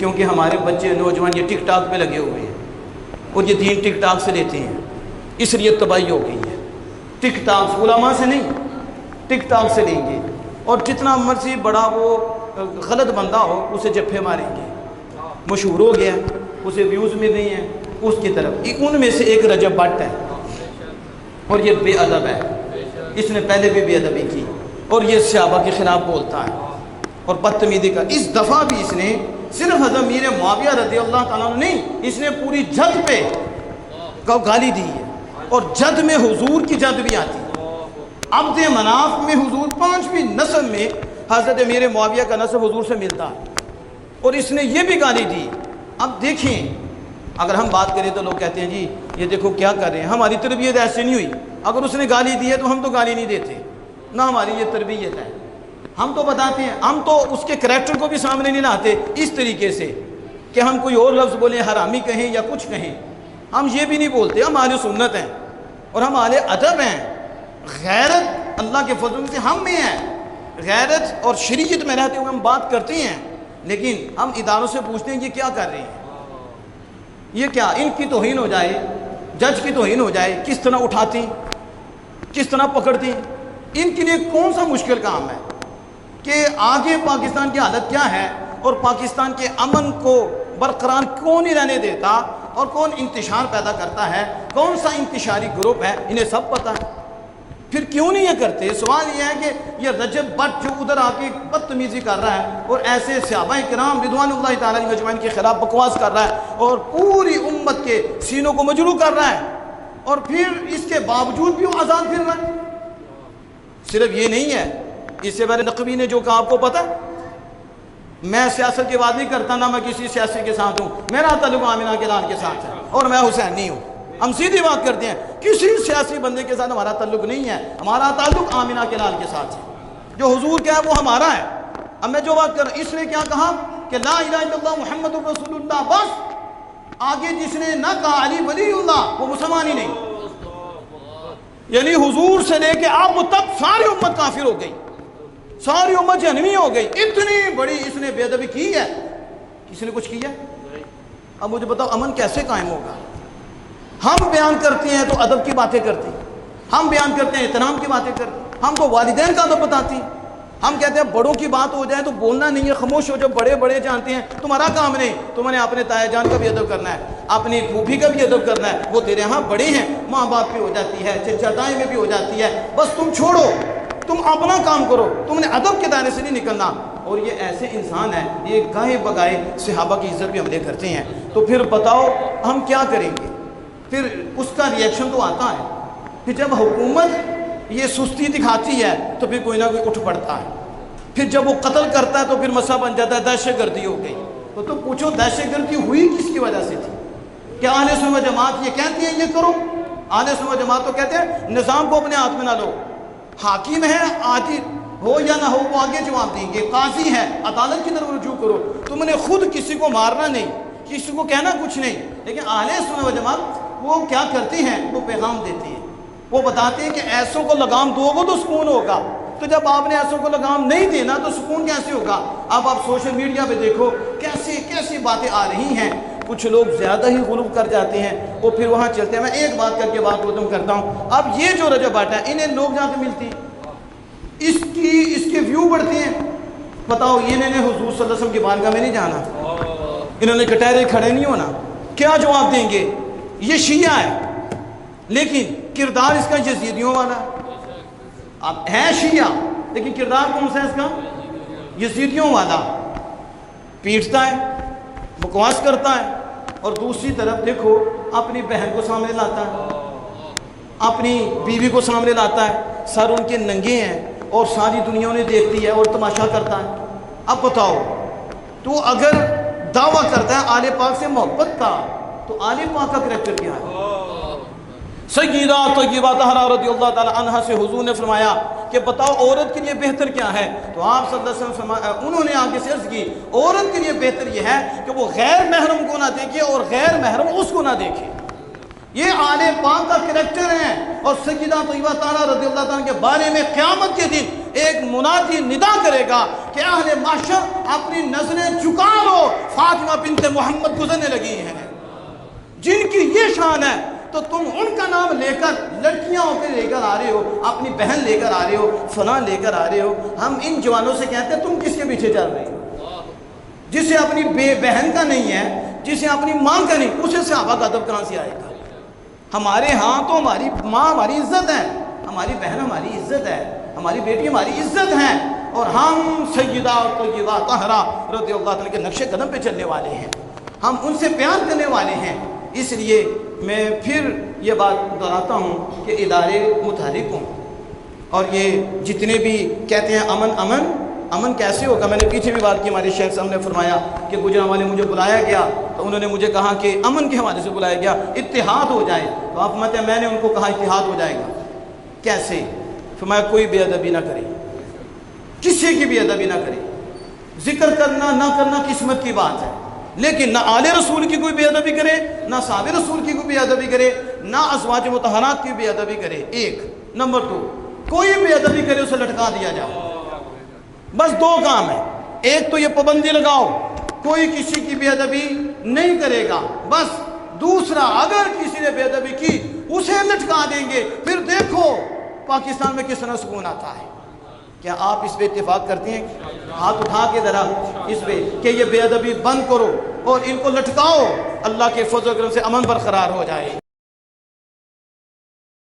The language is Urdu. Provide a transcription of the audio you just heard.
کیونکہ ہمارے بچے نوجوان یہ ٹک ٹاک پہ لگے ہوئے ہیں اور یہ دین ٹک ٹاک سے لیتے ہیں، اس لیے تباہی ہو گئی ہے۔ ٹک ٹاک علماء سے نہیں، ٹک ٹاک سے لیں گے، اور جتنا مرضی بڑا وہ غلط بندہ ہو اسے جپھے ماریں گے، مشہور ہو گیا، اسے ویوز مل رہی ہیں اس کی طرف۔ ان میں سے ایک رجب بٹ ہے اور یہ بے ادب ہے، اس نے پہلے بھی بے ادبی کی اور یہ صحابہ کے خلاف بولتا ہے اور بدتمیزی کا۔ اس دفعہ بھی اس نے صرف حضرت امیر معاویہ رضی اللہ تعالیٰ عنہ نہیں، اس نے پوری جد پہ گالی دی ہے، اور جد میں حضور کی جد بھی آتی ہے۔ عبد مناف میں حضور 5ویں نسل میں حضرت امیر معاویہ کا نسب حضور سے ملتا ہے، اور اس نے یہ بھی گالی دی۔ اب دیکھیں اگر ہم بات کریں تو لوگ کہتے ہیں جی یہ دیکھو کیا کر رہے ہیں، ہماری تربیت ایسے نہیں ہوئی، اگر اس نے گالی دی ہے تو ہم تو گالی نہیں دیتے، نہ ہماری یہ تربیت ہے، ہم تو بتاتے ہیں، ہم تو اس کے کریکٹر کو بھی سامنے نہیں لاتے اس طریقے سے کہ ہم کوئی اور لفظ بولیں، حرامی کہیں یا کچھ کہیں، ہم یہ بھی نہیں بولتے۔ ہم اہل سنت ہیں اور ہم اہل ادب ہیں، غیرت اللہ کے فضل سے ہم میں ہے، غیرت اور شریعت میں رہتے ہوئے ہم بات کرتے ہیں، لیکن ہم اداروں سے پوچھتے ہیں یہ کیا کر رہے ہیں، یہ کیا، ان کی توہین ہو جائے، جج کی توہین ہو جائے، کس طرح اٹھاتی، کس طرح پکڑتی، ان کے لیے کون سا مشکل کام ہے کہ آگے پاکستان کی حالت کیا ہے اور پاکستان کے امن کو برقرار کون ہی رہنے دیتا اور کون انتشار پیدا کرتا ہے، کون سا انتشاری گروپ ہے، انہیں سب پتہ ہے، پھر کیوں نہیں یہ کرتے؟ سوال یہ ہے کہ یہ رجب بٹ جو ادھر آ کے بدتمیزی کر رہا ہے اور ایسے صحابہ کرام رضوان اللہ تعالیٰ علیہ مجمعین کے خلاف بکواس کر رہا ہے اور پوری امت کے سینوں کو مجروح کر رہا ہے، اور پھر اس کے باوجود بھی وہ آزاد پھر رہا ہے۔ صرف یہ نہیں ہے، اس سے پہلے نقوی نے جو کہا آپ کو پتہ، میں سیاست کی بات نہیں کرتا، نہ میں کسی سیاسی کے ساتھ ہوں، میرا تعلق آمنہ کے لال کے ساتھ ہے اور میں حسین نہیں ہوں، ہم سیدھی بات کرتے ہیں، کسی سیاسی بندے کے ساتھ ہمارا تعلق نہیں ہے، ہمارا تعلق آمنہ کے لال کے ساتھ ہے، جو حضور کیا ہے وہ ہمارا ہے۔ اب میں جو بات کر رہا ہوں، اس نے کیا کہا کہ لا الہ الا اللہ محمد رسول اللہ، بس آگے جس نے نہ کہا علی ولی اللہ وہ مسلمان ہی نہیں، یعنی حضور سے لے کے آپ تک ساری امت کافر ہو گئی، ساری امت جہنمی ہو گئی، اتنی بڑی اس نے بے ادبی کی ہے، کسی نے کچھ کیا؟ اب مجھے بتاؤ امن کیسے قائم ہوگا؟ ہم بیان کرتے ہیں تو ادب کی باتیں کرتے ہیں، ہم بیان کرتے ہیں احترام کی باتیں کرتے ہیں، ہم کو والدین کا ادب بتاتی ہیں، ہم کہتے ہیں بڑوں کی بات ہو جائے تو بولنا نہیں ہے، خاموش ہو، جو بڑے بڑے جانتے ہیں تمہارا کام نہیں، تم نے اپنے تایا جان کا بھی ادب کرنا ہے، اپنی پھوپھی کا بھی ادب کرنا ہے، وہ تیرے ہاں بڑے ہیں، ماں باپ پہ ہو جاتی ہے، چچا تائیں میں بھی ہو جاتی ہے، بس تم چھوڑو، تم اپنا کام کرو، تم نے ادب کے دائرے سے نہیں نکلنا۔ اور یہ ایسے انسان ہیں، یہ گاہے بگائے صحابہ کی عزت پہ حملے کرتے ہیں، تو پھر بتاؤ ہم کیا کریں گے؟ پھر اس کا ریئیکشن تو آتا ہے، پھر جب حکومت یہ سستی دکھاتی ہے تو پھر کوئی نہ کوئی اٹھ پڑتا ہے، پھر جب وہ قتل کرتا ہے تو پھر مسئلہ بن جاتا ہے دہشت گردی ہو گئی۔ تو تم پوچھو دہشت گردی ہوئی کس کی وجہ سے تھی؟ کیا اہل سنت جماعت یہ کہتی ہیں یہ کرو؟ اہل سنت جماعت تو کہتے ہیں نظام کو اپنے ہاتھ میں نہ لو، حاکم ہے عادل ہو یا نہ ہو وہ آگے جواب دیں گے، قاضی ہے عدالت کی طرف رجوع کرو، تم نے خود کسی کو مارنا نہیں، کسی کو کہنا کچھ نہیں۔ لیکن اہل سنت و جماعت وہ کیا کرتے ہیں، وہ پیغام دیتے ہیں، وہ بتاتے ہیں کہ ایسوں کو لگام دو گے تو سکون ہوگا، تو جب آپ نے ایسوں کو لگام نہیں دینا تو سکون کیسے ہوگا؟ اب آپ سوشل میڈیا پہ دیکھو کیسی باتیں آ رہی ہیں، کچھ لوگ زیادہ ہی غلو کر جاتے ہیں، وہ پھر وہاں چلتے ہیں۔ میں ایک بات کر کے بات ختم کرتا ہوں، اب یہ جو رجب بٹ ہے انہیں لوگ جہاں سے ملتی ہیں، اس کے ویو بڑھتے ہیں، بتاؤ یہ انہوں نے حضور صلی اللہ علیہ وسلم کی بارگاہ میں نہیں جانا، انہوں نے کٹہرے کھڑے نہیں ہونا، کیا جواب دیں گے؟ یہ شیعہ ہے لیکن کردار اس کا یزیدیوں والا ہے، اب ہے شیعہ لیکن کردار کون سا ہے اس کا؟ یزیدیوں والا، پیٹتا ہے، بکواس کرتا ہے، اور دوسری طرف دیکھو اپنی بہن کو سامنے لاتا ہے، اپنی بیوی کو سامنے لاتا ہے، سر ان کے ننگے ہیں اور ساری دنیا انہیں دیکھتی ہے اور تماشا کرتا ہے۔ اب بتاؤ تو اگر دعویٰ کرتا ہے آل پاک سے محبت کا تو آل پاک کا کریکٹر کیا ہے؟ سیدہ طیبہ طاہرہ رضی اللہ تعالی عنہ سے حضور نے فرمایا کہ بتاؤ عورت کے لیے بہتر کیا ہے؟ تو آپ صلی اللہ علیہ وسلم انہوں نے آگے سے عرض کی عورت کے لیے بہتر یہ ہے کہ وہ غیر محرم کو نہ دیکھے اور غیر محرم اس کو نہ دیکھے، یہ آل پاک کا کریکٹر ہے۔ اور سیدہ طیبہ طاہرہ رضی اللہ تعالیٰ کے بارے میں قیامت کے دن ایک منادی ندا کرے گا کہ اہل محشر اپنی نظریں جھکا لو، فاطمہ بنت محمد گزرنے لگی ہیں۔ جن کی یہ شان ہے تو تم ان کا نام لے کر لڑکیاں ہو کے لے کر آ رہے ہو، اپنی بہن لے کر آ رہے ہو، فلاں لے کر آ رہے ہو۔ ہم ان جوانوں سے کہتے ہیں تم کس کے پیچھے چل رہے ہو؟ جسے اپنی بہن کا نہیں ہے، جسے اپنی ماں کا نہیں، اسے صحابہ کا ادب کہاں سے آئے گا؟ ہمارے ہاں تو ہماری ماں ہماری عزت ہے، ہماری بہن ہماری عزت ہے، ہماری بیٹی ہماری عزت ہے، اور ہم سیدہ طیبہ طاہرہ رضی اللہ عنہ کے نقش قدم پہ چلنے والے ہیں، ہم ان سے پیار کرنے والے ہیں۔ اس لیے میں پھر یہ بات دہراتا ہوں کہ ادارے متحرک ہوں، اور یہ جتنے بھی کہتے ہیں امن امن امن کیسے ہوگا؟ میں نے پیچھے بھی بات کی، ہمارے شیخ صاحب نے فرمایا کہ گجرانوالے مجھے بلایا گیا تو انہوں نے مجھے کہا کہ امن کے حوالے سے بلایا گیا، اتحاد ہو جائے۔ تو آپ فرماتے ہیں میں نے ان کو کہا اتحاد ہو جائے گا کیسے؟ فرمایا کوئی بے ادبی نہ کرے، کسی کی بھی ادبی نہ کرے، ذکر کرنا نہ کرنا قسمت کی بات ہے، لیکن نہ آل رسول کی کوئی بے ادبی کرے، نہ صحاب رسول کی کوئی بے ادبی کرے، نہ ازواج مطہرات کی بے ادبی کرے۔ ایک نمبر 2، کوئی بے ادبی کرے اسے لٹکا دیا جائے۔ بس دو کام ہے، ایک تو یہ پابندی لگاؤ کوئی کسی کی بے ادبی نہیں کرے گا، بس دوسرا اگر کسی نے بے ادبی کی اسے لٹکا دیں گے۔ پھر دیکھو پاکستان میں کس طرح سکون آتا ہے۔ کیا آپ اس پہ اتفاق کرتے ہیں؟ ہاتھ اٹھا کے ذرا اس پہ کہ یہ بے ادبی بند کرو اور ان کو لٹکاؤ، اللہ کے فضل و کرم سے امن برقرار ہو جائے۔